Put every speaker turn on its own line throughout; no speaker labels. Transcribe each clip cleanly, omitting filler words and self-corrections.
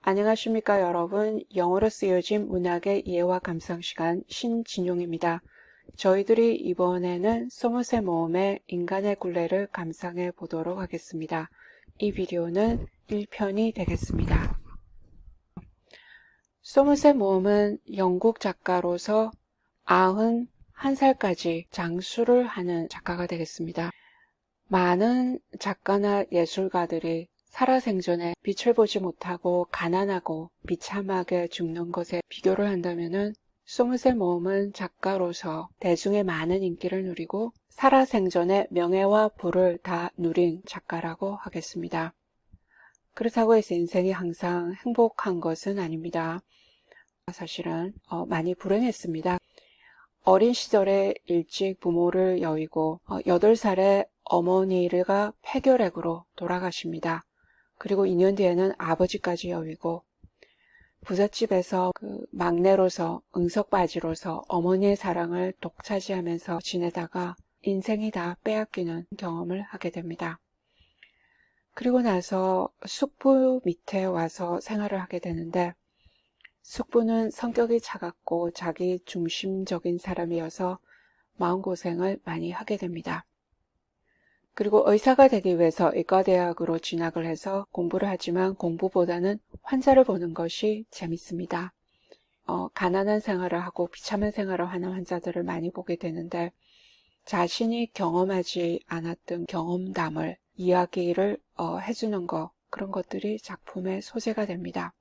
안녕하십니까 여러분. 영어로 쓰여진 문학의 이해와 감상 시간 신진용입니다. 저희들이 이번에는 소머셋 모험의 인간의 굴레를 감상해 보도록 하겠습니다. 이 비디오는 1편이 되겠습니다. 소머셋 모험은 영국 작가로서 91살까지 장수를 하는 작가가 되겠습니다. 많은 작가나 예술가들이 살아생전에 빛을 보지 못하고 가난하고 비참하게 죽는 것에 비교를 한다면은 소머셋 모험은 작가로서 대중의 많은 인기를 누리고 살아생전에 명예와 부를 다 누린 작가라고 하겠습니다. 그렇다고 해서 인생이 항상 행복한 것은 아닙니다. 사실은 많이 불행했습니다. 어린 시절에 일찍 부모를 여의고 8살에 어머니가 폐결핵으로 돌아가십니다. 그리고 2년 뒤에는 아버지까지 여의고 부잣집에서 막내로서 응석바지로서 어머니의 사랑을 독차지하면서 지내다가 인생이 다 빼앗기는 경험을 하게 됩니다. 그리고 나서 숙부 밑에 와서 생활을 하게 되는데 숙부는 성격이 차갑고 자기 중심적인 사람이어서 마음고생을 많이 하게 됩니다. 그리고 의사가 되기 위해서 의과대학으로 진학을 해서 공부를 하지만 공부보다는 환자를 보는 것이 재밌습니다. 가난한 생활을 하고 비참한 생활을 하는 환자들을 많이 보게 되는데 자신이 경험하지 않았던 경험담을 이야기를 해주는 그런 것들이 작품의 소재가 됩니다.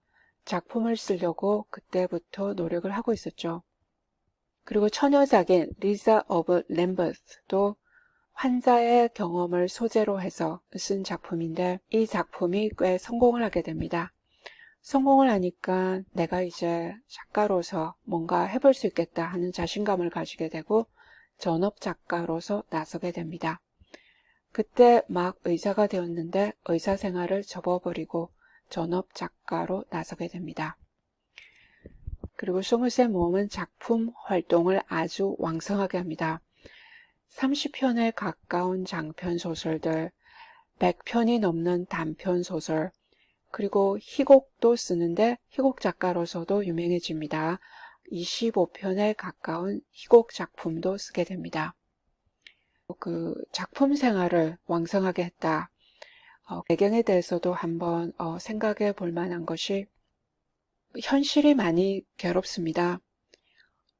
작품을 쓰려고 그때부터 노력을 하고 있었죠. 그리고 처녀작인 리자 오브 램버스도 환자의 경험을 소재로 해서 쓴 작품인데 이 작품이 꽤 성공을 하게 됩니다. 성공을 하니까 내가 이제 작가로서 뭔가 해볼 수 있겠다 하는 자신감을 가지게 되고 전업 작가로서 나서게 됩니다. 그때 막 의사가 되었는데 의사 생활을 접어버리고 전업 작가로 나서게 됩니다. 그리고 소머셋 모험은 작품 활동을 아주 왕성하게 합니다. 30편에 가까운 장편 소설들, 100편이 넘는 단편 소설, 그리고 희곡도 쓰는데 희곡 작가로서도 유명해집니다. 25편에 가까운 희곡 작품도 쓰게 됩니다. 작품 생활을 왕성하게 했다. 배경에 대해서도 한번 생각해 볼 만한 것이 현실이 많이 괴롭습니다.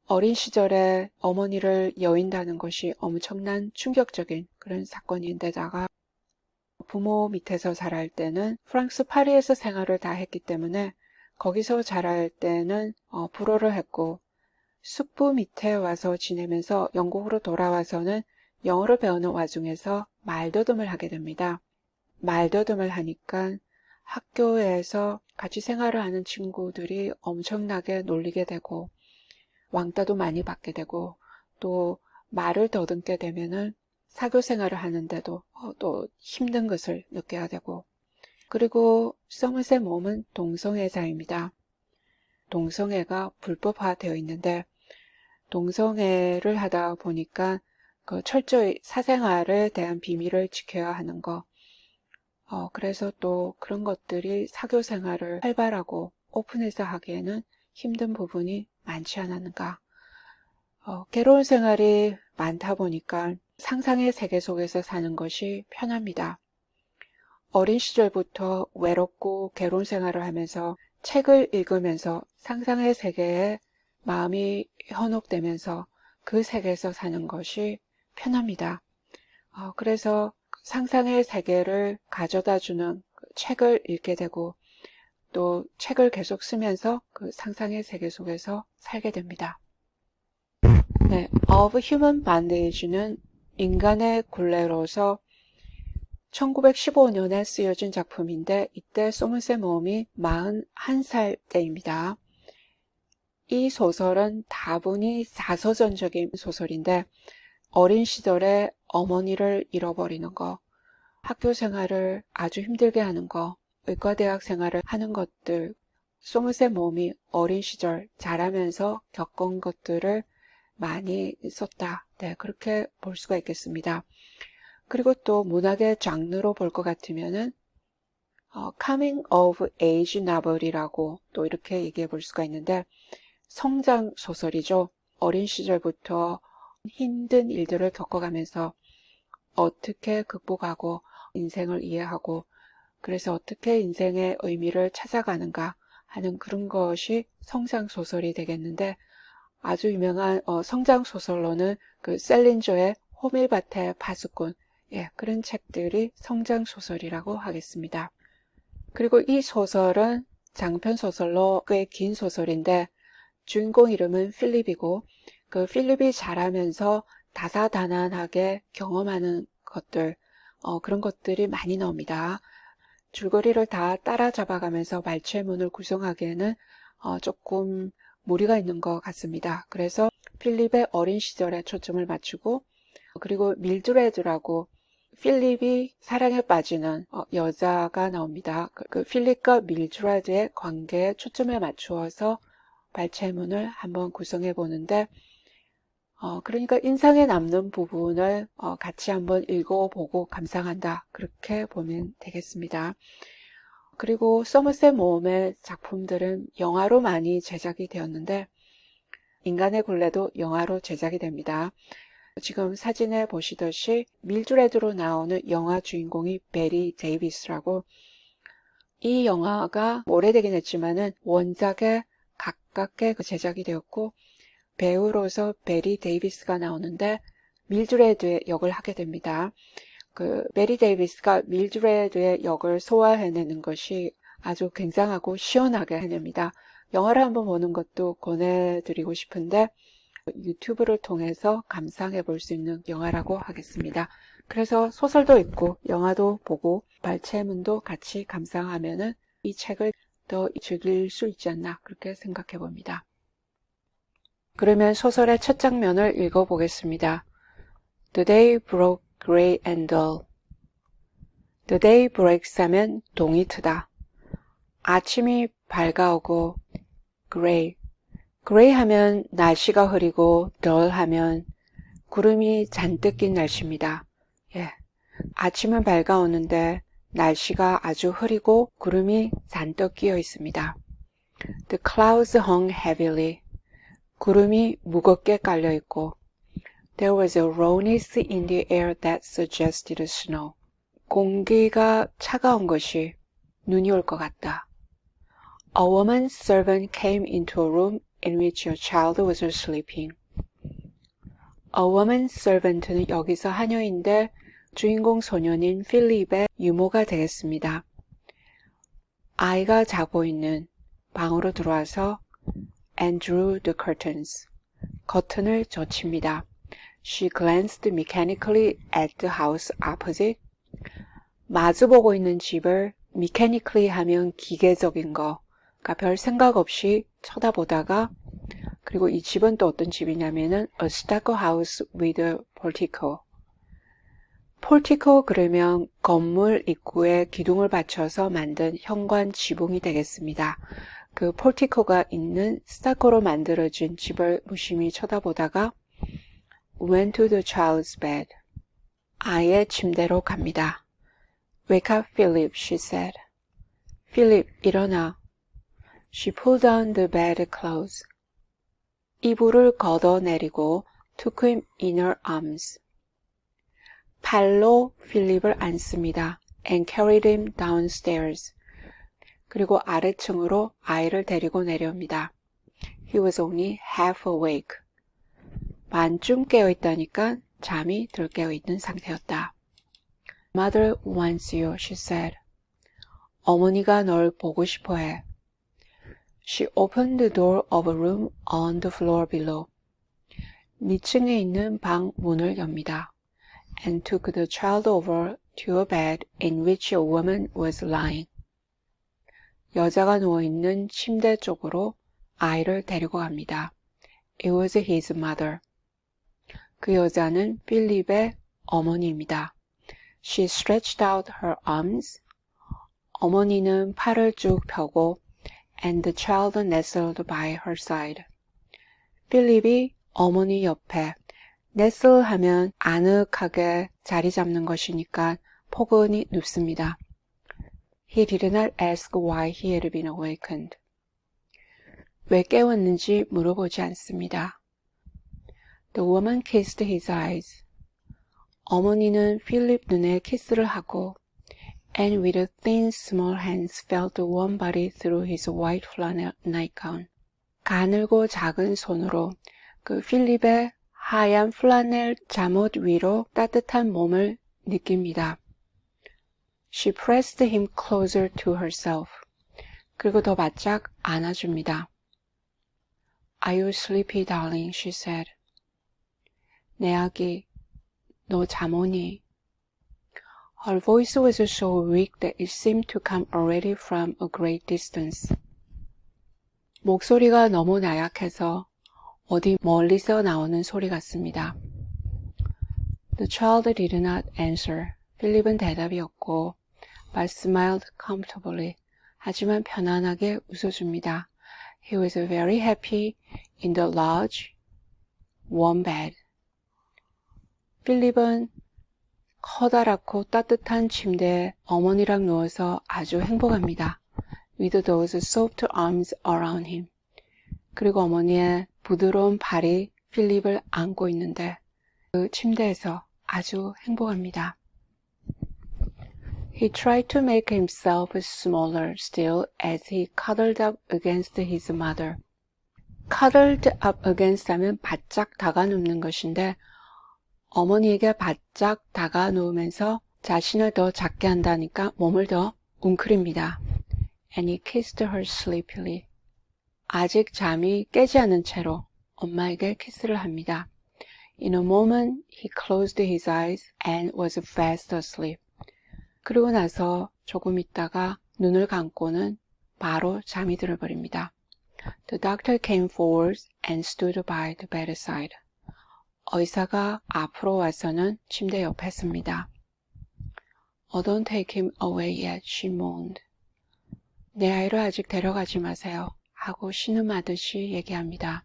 어린 시절에 어머니를 여인다는 것이 엄청난 충격적인 그런 사건인데다가 부모 밑에서 자랄 때는 프랑스 파리에서 생활을 다 했기 때문에 거기서 자랄 때는 불어를 했고 숙부 밑에 와서 지내면서 영국으로 돌아와서는 영어를 배우는 와중에서 말더듬을 하게 됩니다. 말더듬을 하니까 학교에서 같이 생활을 하는 친구들이 엄청나게 놀리게 되고 왕따도 많이 받게 되고 또 말을 더듬게 되면은 사교 생활을 하는데도 또 힘든 것을 느껴야 되고 그리고 소머셋 모험은 동성애자입니다. 동성애가 불법화되어 있는데 동성애를 하다 보니까 철저히 사생활에 대한 비밀을 지켜야 하는 거 그래서 또 그런 것들이 사교 생활을 활발하고 오픈해서 하기에는 힘든 부분이 많지 않았는가. 괴로운 생활이 많다 보니까 상상의 세계 속에서 사는 것이 편합니다. 어린 시절부터 외롭고 괴로운 생활을 하면서 책을 읽으면서 상상의 세계에 마음이 현혹되면서 그 세계에서 사는 것이 편합니다. 그래서 상상의 세계를 가져다주는 책을 읽게 되고 또 책을 계속 쓰면서 그 상상의 세계 속에서 살게 됩니다. 네, Of Human Bondage는 인간의 굴레로서 1915년에 쓰여진 작품인데 이때 소머셋 모험이 41살 때입니다. 이 소설은 다분히 사서전적인 소설인데 어린 시절에 어머니를 잃어버리는 거, 학교 생활을 아주 힘들게 하는 거, 의과대학 생활을 하는 것들, 소머셋 모험이 어린 시절 자라면서 겪은 것들을 많이 썼다. 네, 그렇게 볼 수가 있겠습니다. 그리고 또 문학의 장르로 볼 것 같으면은 coming of age novel이라고 또 이렇게 얘기해 볼 수가 있는데 성장 소설이죠. 어린 시절부터 힘든 일들을 겪어가면서 어떻게 극복하고 인생을 이해하고 그래서 어떻게 인생의 의미를 찾아가는가 하는 그런 것이 성장 소설이 되겠는데 아주 유명한 성장 소설로는 그 셀린저의 호밀밭의 파수꾼 그런 책들이 성장 소설이라고 하겠습니다. 그리고 이 소설은 장편 소설로 꽤 긴 소설인데 주인공 이름은 필립이고 그 필립이 자라면서 다사다난하게 경험하는 것들 그런 것들이 많이 나옵니다. 줄거리를 다 따라잡아가면서 말체문을 구성하기에는 조금 무리가 있는 것 같습니다. 그래서 필립의 어린 시절에 초점을 맞추고 그리고 밀드레드라고 필립이 사랑에 빠지는 여자가 나옵니다. 그 필립과 밀드레드의 관계에 초점을 맞추어서 발췌문을 한번 구성해 보는데 그러니까 인상에 남는 부분을 같이 한번 읽어보고 감상한다. 그렇게 보면 되겠습니다. 그리고 서머셋 모험의 작품들은 영화로 많이 제작이 되었는데 인간의 굴레도 영화로 제작이 됩니다. 지금 사진에 보시듯이 밀드레드로 나오는 영화 주인공이 베리 데이비스라고 이 영화가 오래되긴 했지만은 원작에 가깝게 제작이 되었고 배우로서 베리 데이비스가 나오는데 밀드레드의 역을 하게 됩니다. 그 베리 데이비스가 밀드레드의 역을 소화해내는 것이 아주 굉장하고 시원하게 해냅니다. 영화를 한번 보는 것도 권해드리고 싶은데 유튜브를 통해서 감상해 볼 수 있는 영화라고 하겠습니다. 그래서 소설도 읽고 영화도 보고 발췌문도 같이 감상하면은 이 책을 더 즐길 수 있지 않나 그렇게 생각해 봅니다. 그러면 소설의 첫 장면을 읽어보겠습니다. The day broke gray and dull. The day breaks 하면 동이 트다. 아침이 밝아오고 gray. gray 하면 날씨가 흐리고 dull 하면 구름이 잔뜩 낀 날씨입니다. 아침은 밝아오는데 날씨가 아주 흐리고 구름이 잔뜩 끼어 있습니다. The clouds hung heavily. 구름이 무겁게 깔려 있고 There was a rawness in the air that suggested snow. 공기가 차가운 것이 눈이 올 것 같다. A woman servant came into a room in which a child was sleeping. A woman servant는 여기서 한여인데 주인공 소년인 필립의 유모가 되겠습니다. 아이가 자고 있는 방으로 들어와서 and drew the curtains. 커튼을 젖힙니다. She glanced mechanically at the house opposite. 마주보고 있는 집을 mechanically 하면 기계적인 거, 그러니까 별 생각 없이 쳐다보다가 그리고 이 집은 또 어떤 집이냐면은 a stucco house with a portico. portico 그러면 건물 입구에 기둥을 받쳐서 만든 현관 지붕이 되겠습니다. 그 폴티코가 있는 스타코로 만들어진 집을 무심히 쳐다보다가 went to the child's bed. 아이의 침대로 갑니다. Wake up, Philip, she said. Philip, 일어나. She pulled down the bed clothes. 이불을 걷어내리고 took him in her arms. 팔로 필립을 안습니다. and carried him downstairs. 그리고 아래층으로 아이를 데리고 내려옵니다. He was only half awake. 반쯤 깨어있다니까 잠이 덜 깨어있는 상태였다. Mother wants you, she said. 어머니가 널 보고 싶어해. She opened the door of a room on the floor below. 밑층에 있는 방 문을 엽니다. And took the child over to a bed in which a woman was lying. 여자가 누워있는 침대 쪽으로 아이를 데리고 갑니다. It was his mother. 그 여자는 필립의 어머니입니다. She stretched out her arms. 어머니는 팔을 쭉 펴고 and the child nestled by her side. 필립이 어머니 옆에 nestle 하면 아늑하게 자리 잡는 것이니까 포근히 눕습니다. He did not ask why he had been awakened. 왜 깨웠는지 물어보지 않습니다. The woman kissed his eyes. 어머니는 필립 눈에 키스를 하고 and with her thin small hands felt the warm body through his white flannel nightgown. 가늘고 작은 손으로 그 필립의 하얀 플라넬 잠옷 위로 따뜻한 몸을 느낍니다. She pressed him closer to herself. 그리고 더 바짝 안아줍니다. Are you sleepy, darling? She said. 내 아기, 너 잠 오니? Her voice was so weak that it seemed to come already from a great distance. 목소리가 너무 나약해서 어디 멀리서 나오는 소리 같습니다. The child did not answer. 필립은 대답이 없고 but smiled comfortably. 하지만 편안하게 웃어줍니다. He was very happy in the large, warm bed. 필립은 커다랗고 따뜻한 침대에 어머니랑 누워서 아주 행복합니다. With those soft arms around him. 그리고 어머니의 부드러운 발이 필립을 안고 있는데 그 침대에서 아주 행복합니다. He tried to make himself smaller still as he cuddled up against his mother. Cuddled up against 하면 바짝 다가눕는 것인데 어머니에게 바짝 다가누우면서 자신을 더 작게 한다니까 몸을 더 웅크립니다. And he kissed her sleepily. 아직 잠이 깨지 않은 채로 엄마에게 키스를 합니다. In a moment he closed his eyes and was fast asleep. 그리고 나서 조금 있다가 눈을 감고는 바로 잠이 들어버립니다. The doctor came forward and stood by the bedside. 의사가 앞으로 와서는 침대 옆에 섰습니다. Oh, don't take him away yet, she moaned. 내 아이를 아직 데려가지 마세요. 하고 신음하듯이 얘기합니다.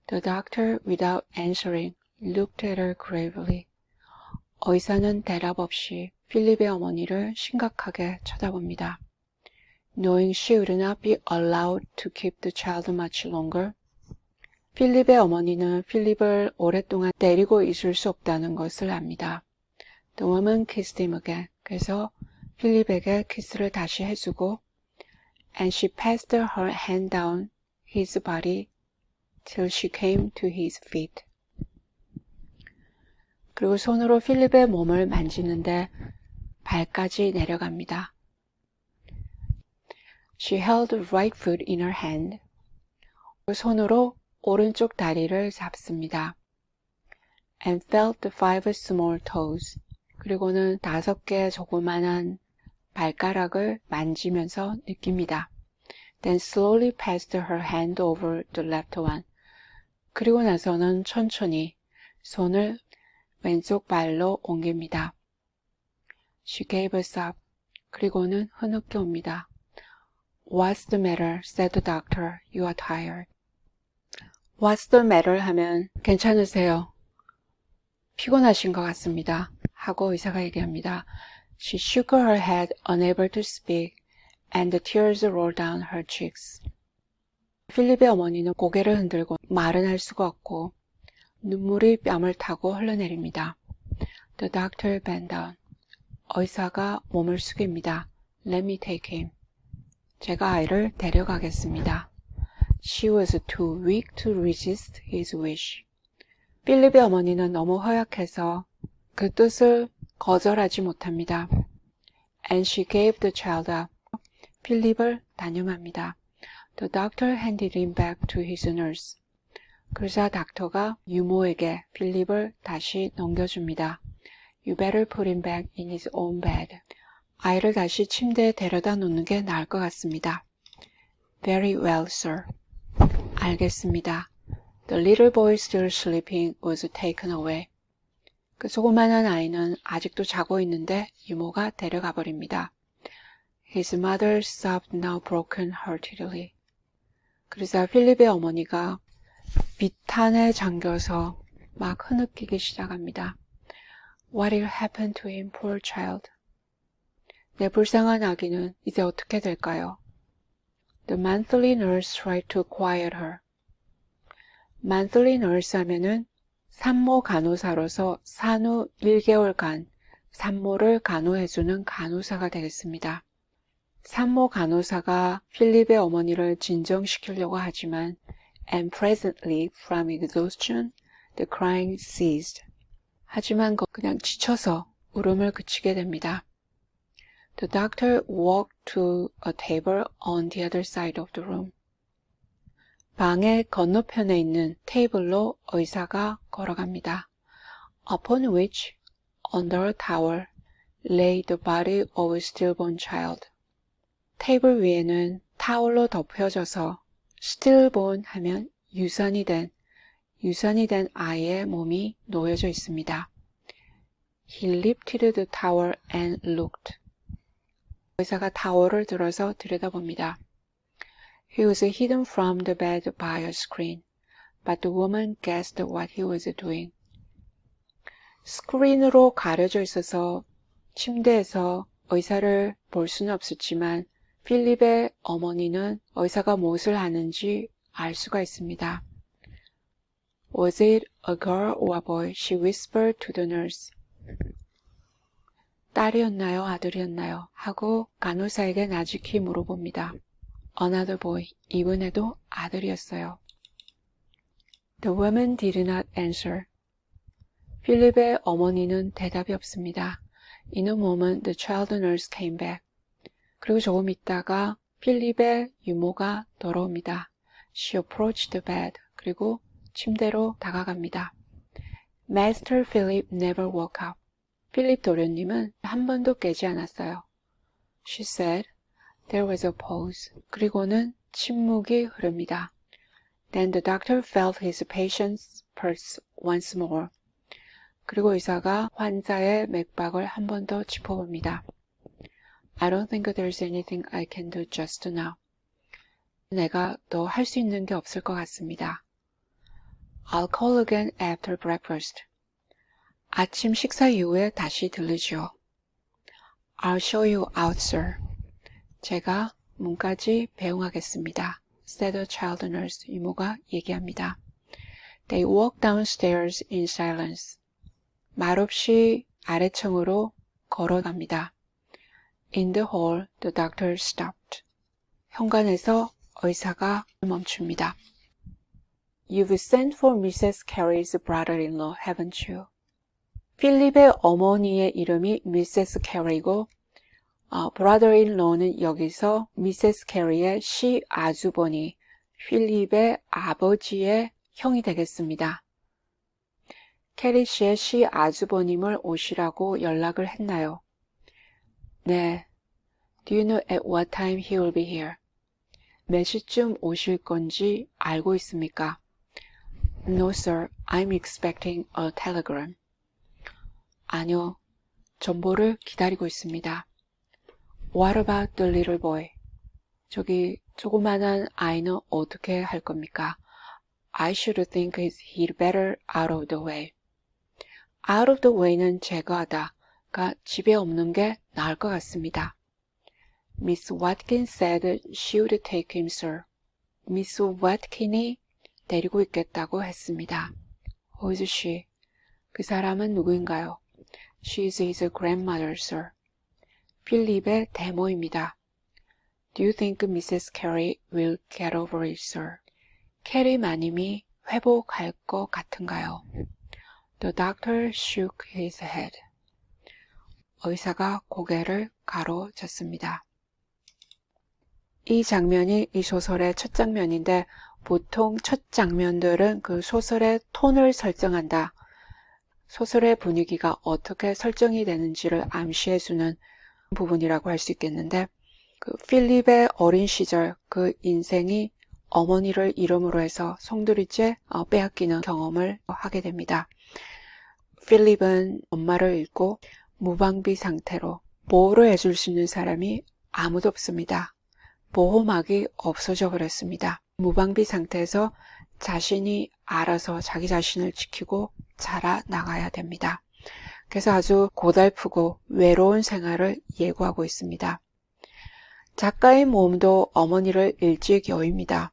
The doctor, without answering, looked at her gravely. 의사는 대답 없이 필립의 어머니를 심각하게 쳐다봅니다. Knowing she would not be allowed to keep the child much longer, 필립의 어머니는 필립을 오랫동안 데리고 있을 수 없다는 것을 압니다. The woman kissed him again. 그래서 필립에게 키스를 다시 해주고 and she passed her hand down his body till she came to his feet. 그리고 손으로 필립의 몸을 만지는데 발까지 내려갑니다. She held the right foot in her hand. 손으로 오른쪽 다리를 잡습니다. And felt the 5 small toes. 그리고는 5개의 조그만한 발가락을 만지면서 느낍니다. Then slowly passed her hand over the left one. 그리고 나서는 천천히 손을 왼쪽 발로 옮깁니다. She gave a sob. 그리고는 흐느껴 옵니다. What's the matter? said the doctor. You are tired. What's the matter? 하면 괜찮으세요? 피곤하신 것 같습니다. 하고 의사가 얘기합니다. She shook her head, unable to speak, and the tears rolled down her cheeks. 필립의 어머니는 고개를 흔들고 말은 할 수가 없고 눈물이 뺨을 타고 흘러내립니다. The doctor bent down. 의사가 몸을 숙입니다. Let me take him. 제가 아이를 데려가겠습니다. She was too weak to resist his wish. 필립의 어머니는 너무 허약해서 그 뜻을 거절하지 못합니다. And she gave the child up. 필립을 단념합니다. The doctor handed him back to his nurse. 그러자 닥터가 유모에게 필립을 다시 넘겨줍니다. You better put him back in his own bed. 아이를 다시 침대에 데려다 놓는 게 나을 것 같습니다. Very well, sir. 알겠습니다. The little boy still sleeping was taken away. 그 조그만한 아이는 아직도 자고 있는데 유모가 데려가 버립니다. His mother sobbed now broken heartedly. 그러자 필립의 어머니가 비탄에 잠겨서 막 흐느끼기 시작합니다. What will happen to him, poor child? 내 불쌍한 아기는 이제 어떻게 될까요? The monthly nurse tried to quiet her. monthly nurse 하면은 산모 간호사로서 산후 1개월간 산모를 간호해주는 간호사가 되겠습니다. 산모 간호사가 필립의 어머니를 진정시키려고 하지만 and presently from exhaustion the crying ceased. 하지만 그냥 지쳐서 울음을 그치게 됩니다. The doctor walked to a table on the other side of the room. 방의 건너편에 있는 테이블로 의사가 걸어갑니다. Upon which, under a towel, lay the body of a stillborn child. 테이블 위에는 타월로 덮여져서 stillborn 하면 유산이 된 아이의 몸이 놓여져 있습니다. He lifted the towel and looked. 의사가 타월을 들어서 들여다봅니다. He was hidden from the bed by a screen, but the woman guessed what he was doing. 스크린으로 가려져 있어서 침대에서 의사를 볼 수는 없었지만 필립의 어머니는 의사가 무엇을 하는지 알 수가 있습니다. Was it a girl or a boy? She whispered to the nurse. 딸이었나요? 아들이었나요? 하고 간호사에게 나직히 물어봅니다. Another boy. 이번에도 아들이었어요. The woman did not answer. 필립의 어머니는 대답이 없습니다. In a moment, the child nurse came back. 그리고 조금 있다가 필립의 유모가 돌아옵니다. She approached the bed. 그리고 침대로 다가갑니다. Master Philip never woke up. 필립 도련님은 한 번도 깨지 않았어요. She said. There was a pause. 그리고는 침묵이 흐릅니다. Then the doctor felt his patient's pulse once more. 그리고 의사가 환자의 맥박을 한 번 더 짚어봅니다. I don't think there's anything I can do just now. 내가 더 할 수 있는 게 없을 것 같습니다. I'll call again after breakfast. 아침 식사 이후에 다시 들르지요. I'll show you out, sir. 제가 문까지 배웅하겠습니다. said the child nurse. 이모가 얘기합니다. They walked downstairs in silence. 말없이 아래층으로 걸어갑니다. In the hall, the doctor stopped. 현관에서 의사가 멈춥니다. You've sent for Mrs. Carey's brother-in-law, haven't you? 필립의 어머니의 이름이 Mrs. Carey고 brother-in-law는 여기서 Mrs. Carey의 시아주버니, 필립의 아버지의 형이 되겠습니다. 캐리 씨의 시아주버님을 오시라고 연락을 했나요? 네. Do you know at what time he will be here? 몇 시쯤 오실 건지 알고 있습니까? No, sir. I'm expecting a telegram. 아니요. 전보를 기다리고 있습니다. What about the little boy? 저기 조그만한 아이는 어떻게 할 겁니까? I should think he'd better out of the way. Out of the way는 제거하다가 집에 없는 게 나을 것 같습니다. Miss Watkins said she would take him, sir. Miss Watkins이 데리고 있겠다고 했습니다. Who is she? 그 사람은 누구인가요? She is his grandmother, sir. 필립의 대모입니다. Do you think Mrs. Carey will get over it, sir? 캐리 마님이 회복할 것 같은가요? The doctor shook his head. 의사가 고개를 가로젓습니다. 이 장면이 이 소설의 첫 장면인데 보통 첫 장면들은 그 소설의 톤을 설정한다. 소설의 분위기가 어떻게 설정이 되는지를 암시해주는 부분이라고 할 수 있겠는데 그 필립의 어린 시절 그 인생이 어머니를 잃음으로 해서 송두리째 빼앗기는 경험을 하게 됩니다. 필립은 엄마를 잃고 무방비 상태로 보호를 해줄 수 있는 사람이 아무도 없습니다. 보호막이 없어져 버렸습니다. 무방비 상태에서 자신이 알아서 자기 자신을 지키고 자라나가야 됩니다. 그래서 아주 고달프고 외로운 생활을 예고하고 있습니다. 작가의 몸도 어머니를 일찍 여입니다.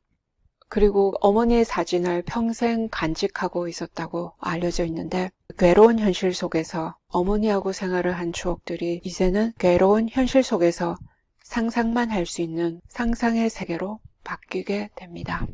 그리고 어머니의 사진을 평생 간직하고 있었다고 알려져 있는데 괴로운 현실 속에서 어머니하고 생활을 한 추억들이 이제는 괴로운 현실 속에서 상상만 할 수 있는 상상의 세계로 바뀌게 됩니다.